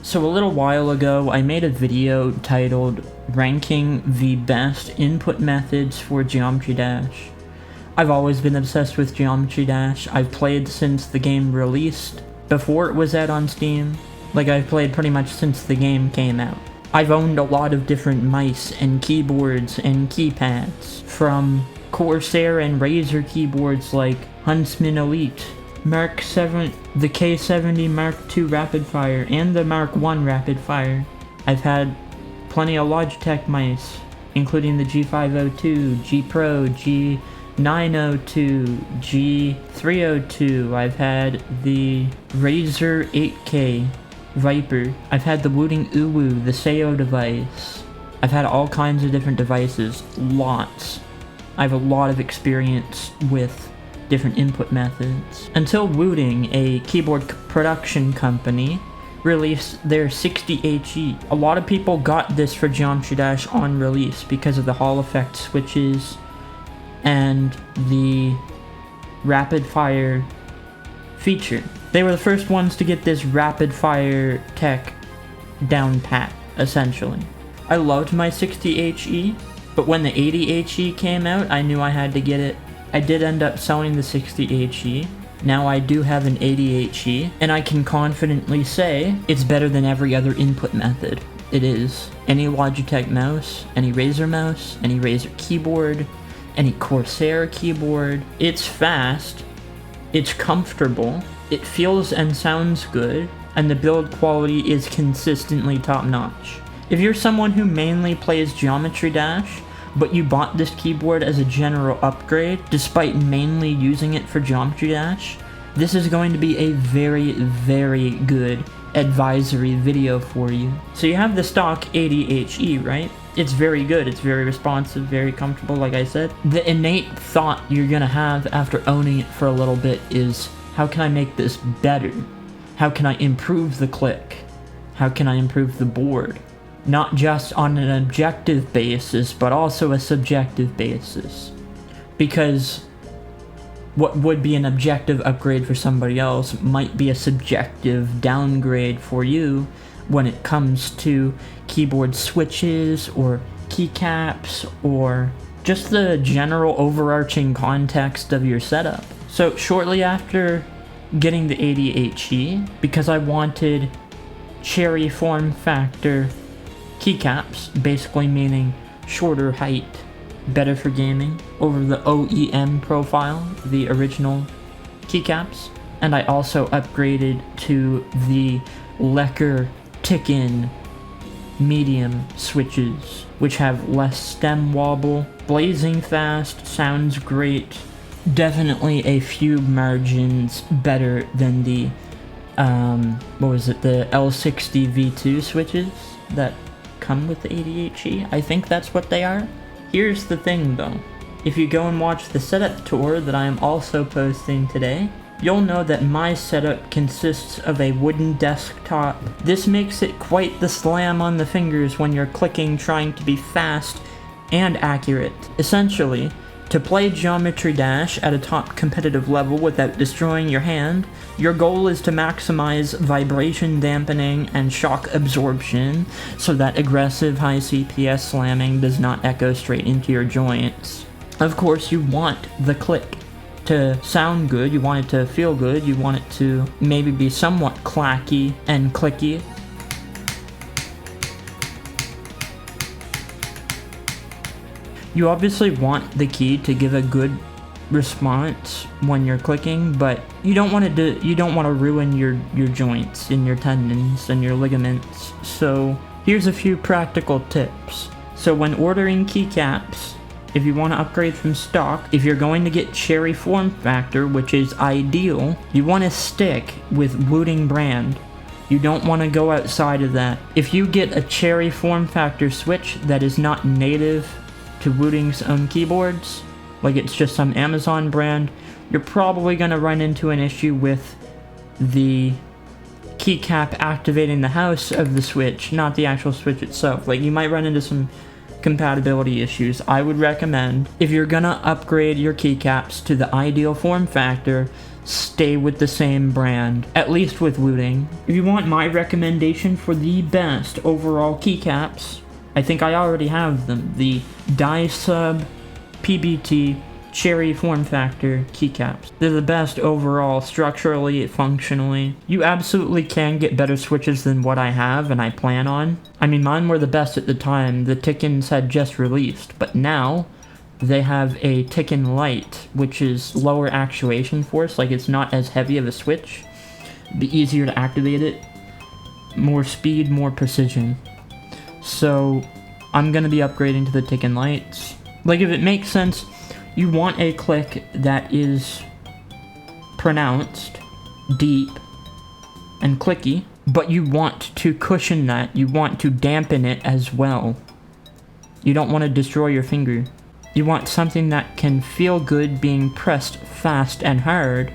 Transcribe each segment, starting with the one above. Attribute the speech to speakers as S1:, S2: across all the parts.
S1: So a little while ago, I made a video titled Ranking the Best Input Methods for Geometry Dash. I've always been obsessed with Geometry Dash. I've played since the game released, before it was out on Steam. Like, I've played pretty much since the game came out. I've owned a lot of different mice and keyboards and keypads, from Corsair and Razer keyboards like Huntsman Elite, Mark 7, the K70 Mark II Rapid Fire, and the Mark I Rapid Fire. I've had plenty of Logitech mice, including the G502, G Pro, G902, G302. I've had the Razer 8K Viper. I've had the Wooting Uwu, the Seiyou device. I've had all kinds of different devices, lots. I have a lot of experience with different input methods. Until Wooting, a keyboard production company, released their 60HE. A lot of people got this for Geometry Dash on release because of the Hall effect switches and the rapid fire feature. They were the first ones to get this rapid fire tech down pat, essentially. I loved my 60HE, but when the 80HE came out, I knew I had to get it. I did end up selling the 60HE. Now I do have an 80HE, and I can confidently say it's better than every other input method. It is. Any Logitech mouse, any Razer mouse, any Razer keyboard, any Corsair keyboard. It's fast, it's comfortable, it feels and sounds good, and the build quality is consistently top-notch. If you're someone who mainly plays Geometry Dash, but you bought this keyboard as a general upgrade, despite mainly using it for Geometry Dash, this is going to be a very, very good advisory video for you. So you have the stock 80HE, right? It's very good, it's very responsive, very comfortable, like I said. The innate thought you're gonna have after owning it for a little bit is, how can I make this better? How can I improve the click? How can I improve the board? Not just on an objective basis, but also a subjective basis. Because what would be an objective upgrade for somebody else might be a subjective downgrade for you when it comes to keyboard switches or keycaps or just the general overarching context of your setup. So shortly after getting the 80HE, because I wanted cherry form factor keycaps, basically meaning shorter height, better for gaming, over the OEM profile, the original keycaps. And I also upgraded to the Lecker Tick-In medium switches, which have less stem wobble, blazing fast, sounds great, definitely a few margins better than the, the L60 V2 switches that come with the 80HE. I think that's what they are. Here's the thing though, if you go and watch the setup tour that I am also posting today, you'll know that my setup consists of a wooden desktop. This makes it quite the slam on the fingers when you're clicking, trying to be fast and accurate. Essentially, to play Geometry Dash at a top competitive level without destroying your hand, your goal is to maximize vibration dampening and shock absorption so that aggressive high CPS slamming does not echo straight into your joints. Of course, you want the click to sound good, you want it to feel good, you want it to maybe be somewhat clacky and clicky. You obviously want the key to give a good response when you're clicking, but you don't want to ruin your joints and your tendons and your ligaments. So here's a few practical tips. So when ordering keycaps, if you want to upgrade from stock, if you're going to get cherry form factor, which is ideal, you want to stick with Wooting brand. You don't want to go outside of that. If you get a cherry form factor switch that is not native to Wooting's own keyboards, like it's just some Amazon brand, you're probably going to run into an issue with the keycap activating the house of the switch, not the actual switch itself. Like, you might run into some compatibility issues. I would recommend, if you're gonna upgrade your keycaps to the ideal form factor, stay with the same brand, at least with looting. If you want my recommendation for the best overall keycaps, I think I already have them. The Dye-Sub PBT Cherry form factor keycaps. They're the best overall, structurally, functionally. You absolutely can get better switches than what I have and I plan on. I mean, mine were the best at the time. The Tikkins had just released, but now they have a Tikkin Lite, which is lower actuation force, like it's not as heavy of a switch. It'd be easier to activate it. More speed, more precision. So I'm gonna be upgrading to the Tikkin Lites. Like, if it makes sense, you want a click that is pronounced, deep, and clicky, but you want to cushion that. You want to dampen it as well. You don't want to destroy your finger. You want something that can feel good being pressed fast and hard,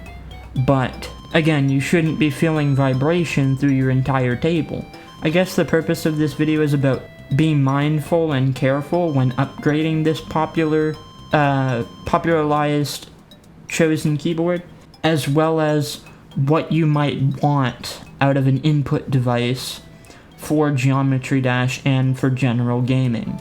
S1: but again, you shouldn't be feeling vibration through your entire table. I guess the purpose of this video is about being mindful and careful when upgrading this popularized chosen keyboard, as well as what you might want out of an input device for Geometry Dash and for general gaming.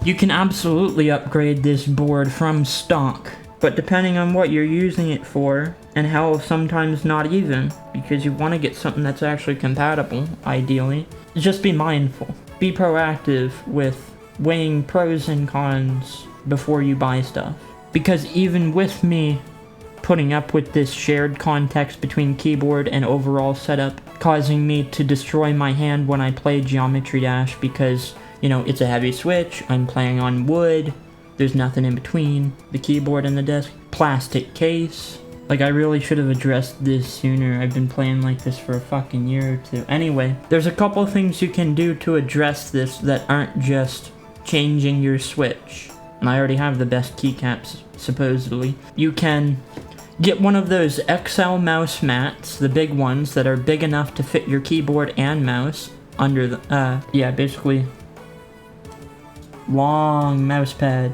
S1: You can absolutely upgrade this board from stock, but depending on what you're using it for, and hell, sometimes not even, because you want to get something that's actually compatible, ideally, just be mindful. Be proactive with weighing pros and cons before you buy stuff. Because even with me putting up with this shared context between keyboard and overall setup, causing me to destroy my hand when I play Geometry Dash because, you know, it's a heavy switch, I'm playing on wood, there's nothing in between the keyboard and the desk, plastic case. Like, I really should have addressed this sooner. I've been playing like this for a fucking year or two. Anyway, there's a couple things you can do to address this that aren't just changing your switch. And I already have the best keycaps, supposedly. You can get one of those XL mouse mats, the big ones that are big enough to fit your keyboard and mouse under the, yeah, basically long mouse pad.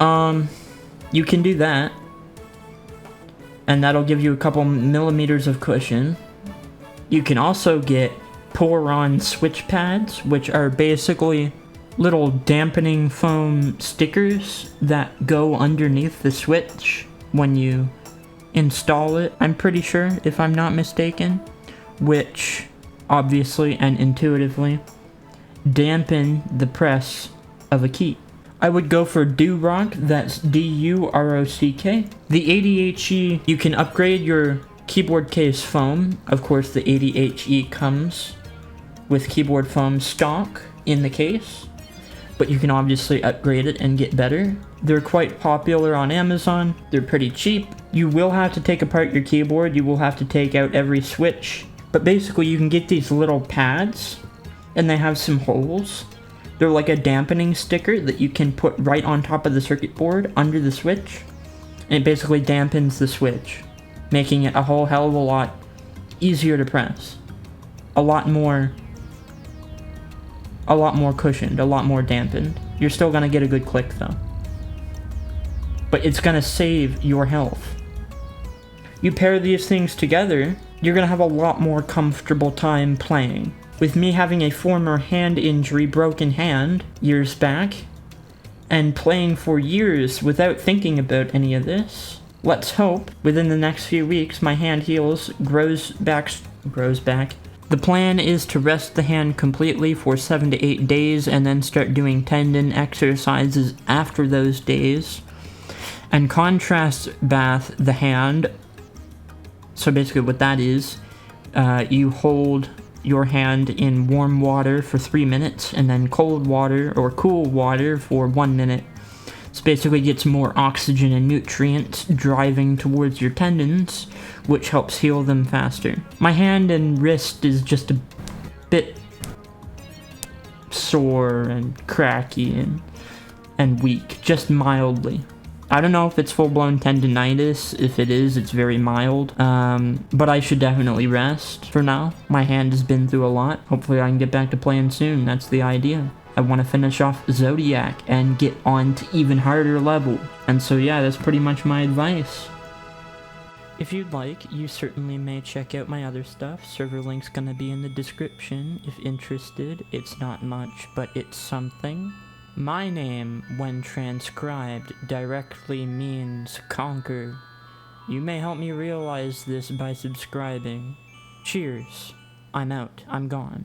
S1: You can do that, and that'll give you a couple millimeters of cushion. You can also get pour-on switch pads, which are basically little dampening foam stickers that go underneath the switch when you install it, I'm pretty sure, if I'm not mistaken, which obviously and intuitively dampen the press of a key. I would go for Durock, that's D-U-R-O-C-K. The ADHE, you can upgrade your keyboard case foam. Of course, the ADHE comes with keyboard foam stock in the case, but you can obviously upgrade it and get better. They're quite popular on Amazon. They're pretty cheap. You will have to take apart your keyboard. You will have to take out every switch, but basically you can get these little pads, and they have some holes. They're like a dampening sticker that you can put right on top of the circuit board under the switch, and it basically dampens the switch, making it a whole hell of a lot easier to press. A lot more cushioned, a lot more dampened. You're still gonna get a good click though, but it's gonna save your health. You pair these things together, you're gonna have a lot more comfortable time playing. With me having a former hand injury, broken hand, years back, and playing for years without thinking about any of this, let's hope within the next few weeks my hand heals, grows back. The plan is to rest the hand completely for 7 to 8 days and then start doing tendon exercises after those days, and contrast bath the hand. So basically what that is, you hold your hand in warm water for 3 minutes and then cold water or cool water for 1 minute. So basically gets more oxygen and nutrients driving towards your tendons, which helps heal them faster. My hand and wrist is just a bit sore and cracky and weak, just mildly. I don't know if it's full-blown tendinitis. If it is, it's very mild. But I should definitely rest for now. My hand has been through a lot. Hopefully I can get back to playing soon. That's the idea. I want to finish off Zodiac and get on to even harder level. And so yeah, that's pretty much my advice. If you'd like, you certainly may check out my other stuff. Server link's gonna be in the description if interested. It's not much, but it's something. My name, when transcribed, directly means conquer. You may help me realize this by subscribing. Cheers. I'm out. I'm gone.